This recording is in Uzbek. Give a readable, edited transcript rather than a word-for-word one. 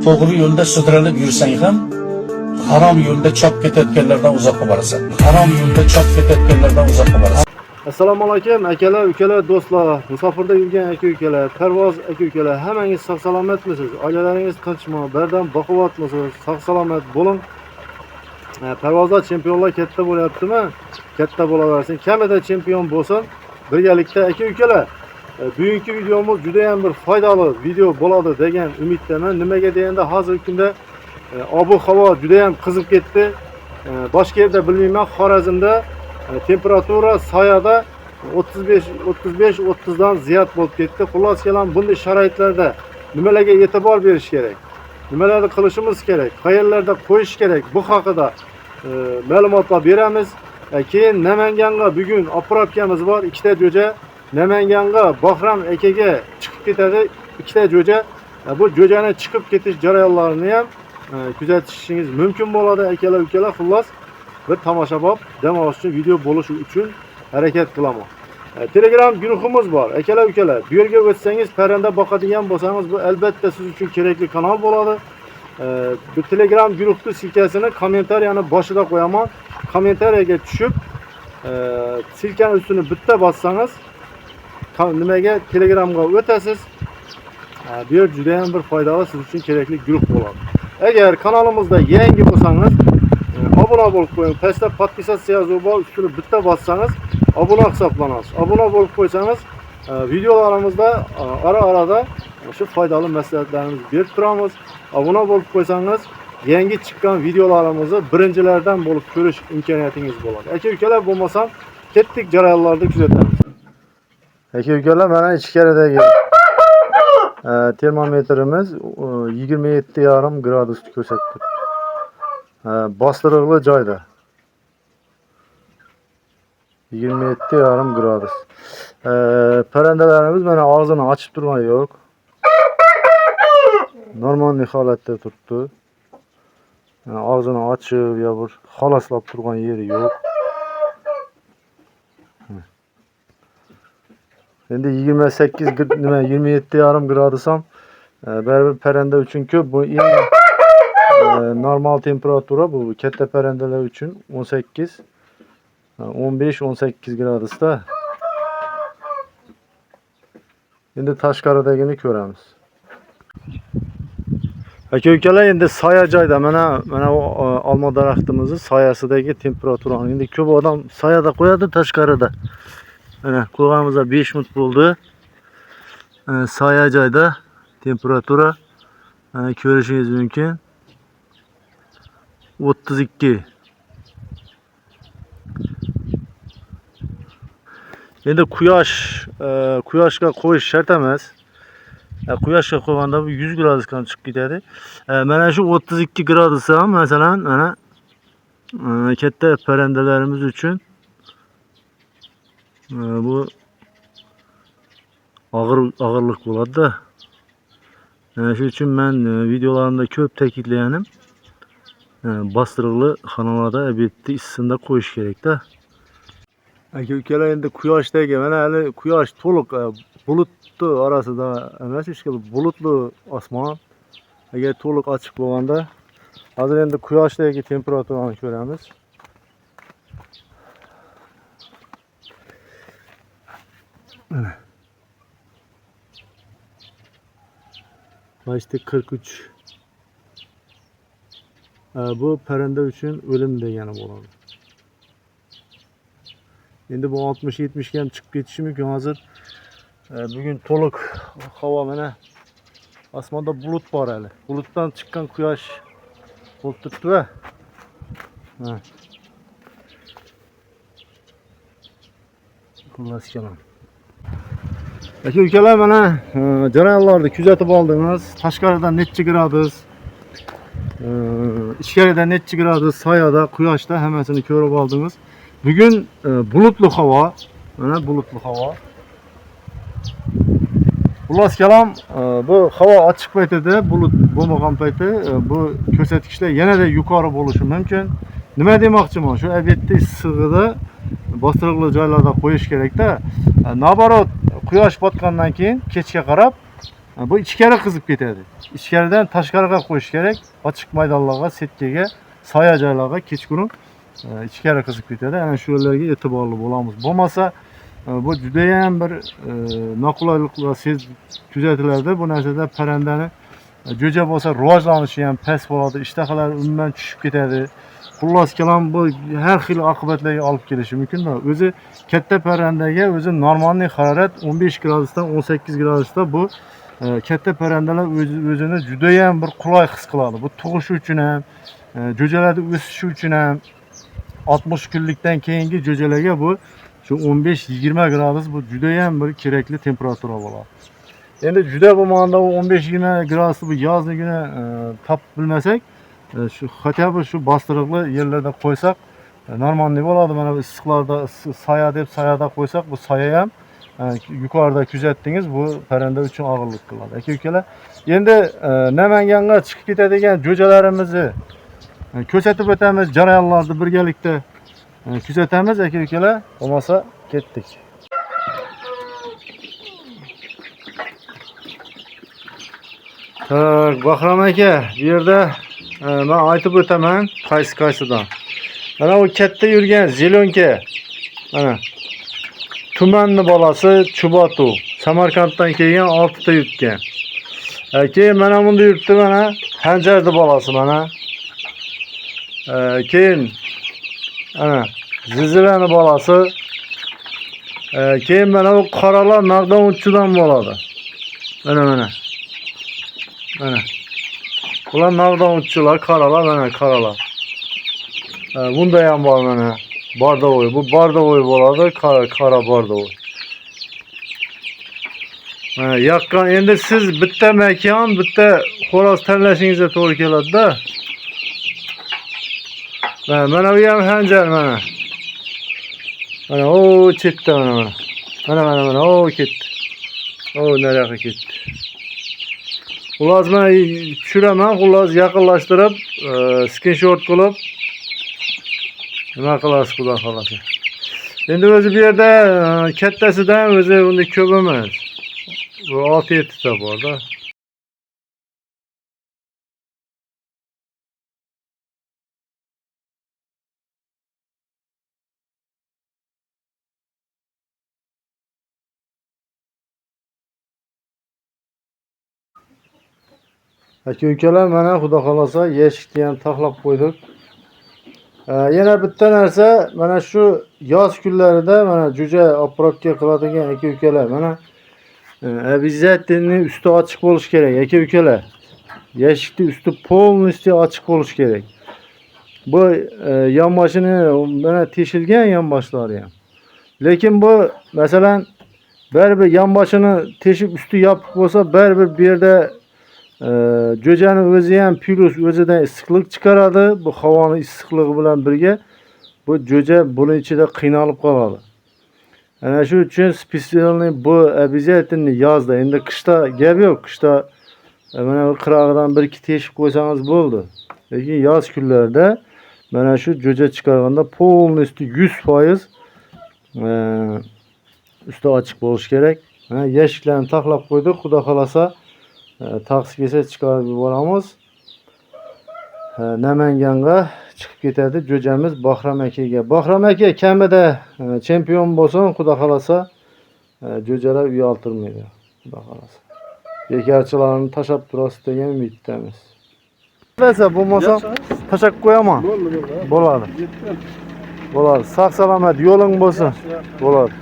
To'g'ri yo'lda sudralib yursang ham, harom yo'lda chop ketayotganlardan uzoqqa borasan. Harom yo'lda chop ketayotganlardan uzoqqa borasan. Assalomu alaykum akalar, ukalar, do'stlar, musofirda yurgan aka-ukalar, parvoz aka-ukalar, hammangiz sog' salomatmisiz? Oilalaringiz tinchmi? Birdan baquvvatmisiz? Sog' salomat bo'ling. Parvozda chempionlar katta bo'lyaptimi? Katta bo'laversin. Kamida chempion bo'lsin. Birgalikda aka-ukalar. Bugungi videomiz juda ham bir foydali video bo'ladi degan umiddaman. Nimaga deganda hozirgi kunda ob-havo juda ham qizib ketdi. Boshqa yerda bilmayman, Xorazmda temperatura soyada 35-30 dan ziyod bo'lib ketdi. Xullas kelam bunday sharoitlarda nimalarga e'tibor berish kerak? Nimalarni qilishimiz kerak? Qayerlarda qo'yish kerak? Bu haqida ma'lumotlar beramiz. Keyin Namanganga bugun oprapkamiz bor, ikkita jo'ja. Namanganga Bahram akaga chiqib ketadi, ikkita jo'ja. Bu jo'jani chiqib ketish jarayonlarini ham kuzatishingiz mumkin bo'ladi akalar, ukalar. Xullas bir tomoshabob dam olish uchun video bo'lishi uchun harakat qilaman. Telegram guruhimiz bor. Akalar, ukalar, bu yerga o'tsangiz, parranda boqadigan bo'lsangiz, bu albatta siz uchun kerakli kanal bo'ladi. Bu Telegram guruhning silkasini kommentariyani boshida qo'yaman. Kommentariyaga tushib, silkani ustini bitta bossangiz, nimaga Telegramga o'tasiz. Bu yer juda ham bir foydali, siz uchun kerakli guruh bo'ladi. Agar kanalimizda yangi bo'lsangiz, obuna bo'lib qo'ying. Pastda podpisatsiya yozuvi bor, ustini bitta bossangiz, obuna hisoblanasiz. Obuna bo'lib qo'ysangiz, videolarimizda ara-arada shu foydali maslahatlarimizni berib turamiz. Obuna bo'lib qo'ysangiz, yangi chiqqan videolarimizni birinchilardan bo'lib ko'rish imkoniyatingiz bo'ladi. Aka-ukalar, bo'lmasam ketdik jarayonlarni kuzatamiz. Aka-ukalar, mana ichkaridagi termometrimiz 27,5 gradusni ko'rsatdi. Bostiriqli joyda 27,5 gradus. Parrandalarimiz mana og'zini ochib turgani yo'q. Normal holatda turibdi. Og'zini ochib yo bir xoloslab turgan yeri yo'q. Endi 28 nima 27,5 gradus ham baribir parranda uchun ko'p. Bu normal temperatura, bu katta parrandalar uchun 15-18 gradusda. Endi tashqaridagini ko'ramiz. Aka-ukalar, endi soya joyda mana olma daraxtimizni soyasidagi temperaturani endi ko'p odam soyada qo'yadi, tashqarida. Mana qo'yganimizda 5 minut bo'ldi. Soya joyda temperatura ko'rishingiz mumkin. 32. Endi quyoshga qo'yish shart emas. Quyoshga qo'yganda bu 100 gradusga chiqib ketadi. Mana shu 32 gradus ham masalan mana katta parrandalarimiz uchun bu og'irlik bo'ladi-da. Shuning uchun men videolarimda ko'p ta'kidlaganim, bostiriqli xonalarda albatta issiqda qo'yish kerak-da. Aka-ukalar, endi quyoshdagi mana hali quyosh to'liq bulutni orasida emas, ishga bulutli osmon. Agar to'liq ochiq bo'lganda, hozir endi quyoshdagi temperaturani ko'ramiz. Başta 43. Bu parranda uchun o'lim degani bo'ladi. Endi bu 60-70 ga ham chiqib ketishi mumkin. Hozir bugun to'liq havo, mana osmonda bulut bor hali. Bulutdan chiqqan quyosh bo'lib turibdi-da. Xullas kelam. Aka-ukalar, mana jarayonlarni kuzatib oldingiz. Tashqarida necha gradus, ichkarida necha gradus, soyada, quyoshda hammasini ko'rib oldingiz. Bugun bulutli havo, mana bulutli havo. Xullas kelam, bu havo ochiq paytida, bulut bo'lmagan paytda bu ko'rsatkichlar yanada yuqori bo'lishi mumkin. Nima demoqchiman? Shu albatta issiqda bostiriqli joylarda qo'yish kerak-da. Nabarot, quyosh botgandan keyin kechga qarab Bu ichkari qizib ketadi. Ichkaridan tashqariga qo'yish kerak. Ochiq maydonlarga, setkaga, soya joylarga kechqurun ichkari qizib ketadi. Ana shu yerlarga e'tiborli bo'lamiz. Bo'lmasa bu juda ham bir noqulayliklar kuzatiladi. Bu narsada parrandani jo'ja bo'lsa rivojlanishi ham past bo'ladi. Ishtahalar umuman tushib ketadi. Xullas kalom bu har xil oqibatlarga olib kelishi mumkin. O'zi katta parrandaga o'zi normal harorat 15 gradusdan 18 gradusda bu katta parrandalar o'zini juda ham bir qulay his qiladi. Bu tug'ishi uchun ham, jo'jalarda o'sishi uchun ham 60 kunlikdan keyingi jo'jalarga bu shu 15-20 gradus bu juda ham bir kerakli temperatura bo'ladi. Endi juda bo'lmaganda 15-20 gradusni bu yozligini topib bilmasak, şu hatto şu bastiriqli yerlarda qo'ysak normal bo'ladi. Mana bu issiqlarda soya deb soyada qo'ysak bu soya ham yuqorida kuzatdingiz bu parranda uchun og'irlik qiladi. Aka-ukalar, endi Namanganga chiqib ketadigan jo'jalarimizni ko'rsatib o'tamiz, jarayonlarni birgalikda kuzatamiz aka-ukalar. Bo'lmasa ketdik. Tak, Bahrom aka, bu yerda men aytib o'taman qaysi-qaysidan. Mana u katta yurgan zelonka. Mana tumanni bolasi Chubatu. Samarqanddan kelgan 6 ta yurtgan. Keyin mana bunda yurtdi mana Hanjarni bolasi mana. Keyin ana Zilzilani bolasi. Keyin mana bu qoralar Naqdon uchidan bo'ladi. Mana. Ular Naqdon uchilar, qoralar mana qoralar. Bunda ham bor mana. Bordovoy. Bu bordovoy bo'ladi, qora bordovoy. Yoqqan endi siz bitta makon, bitta xo'roz tanlashingizga to'g'ri keladi-da. Mana bu ham Hanjar mana. Mana o chetda mana. Mana o ketdi. O nariyoqqa ketdi. Xullas men tushiraman, xullas yaqinlashtirib, screenshot qilib nima qilasiz xudo xolasa. Endi o'zi bu yerda kattasidan o'zi unda ko'p emas. Bu 6-7 ta bor-da. Aka-ukalar, mana xudo xolasa yeshikni ham taxlab qo'ydik. Yana bitta narsa, mana shu yoz kunlarida mana jo'ja oprotka qiladigan aka-ukalar, mana обязательно usti ochiq bo'lish kerak aka-ukalar. Yeshikning usti полностью ochiq bo'lish kerak. Bu yonboshini mana teshilgan yonboshlari ham. Lekin bu masalan baribir yonboshini teshib usti yopiq bo'lsa, baribir bu yerda jo'jani o'zi ham plus o'zidan issiqlik chiqaradi. Bu havoning issiqligi bilan birga bu jo'ja buning ichida qiynalib qoladi. Ana shu uchun spesialniy bu обязательно yozda. Endi qishda gap yo'q. Qishda mana bu qirog'idan 1-2 teshib qo'ysangiz bo'ldi. Lekin yoz kunlarida mana shu jo'ja chiqarganda полностью 100% usti ochiq bo'lish kerak. Mana yeshiklarni taxlab qo'ydik. Xudo xolasa taksi kelsa chiqarib yuboramiz. Namanganga chiqib ketadi jo'jamiz Bahrom akaga. Bahrom aka kamida chempion bo'lsin, xudo xolasa jo'jalar uyaltirmaydi. Xudo xolasa. Bekarchilarni tashab turasiz degan umiddamiz. Bo'lsa bo'lmasa tashab qo'yaman. Bo'ladi. Bo'ladi. Sog' salomat yo'ling bo'lsin. Bo'ladi.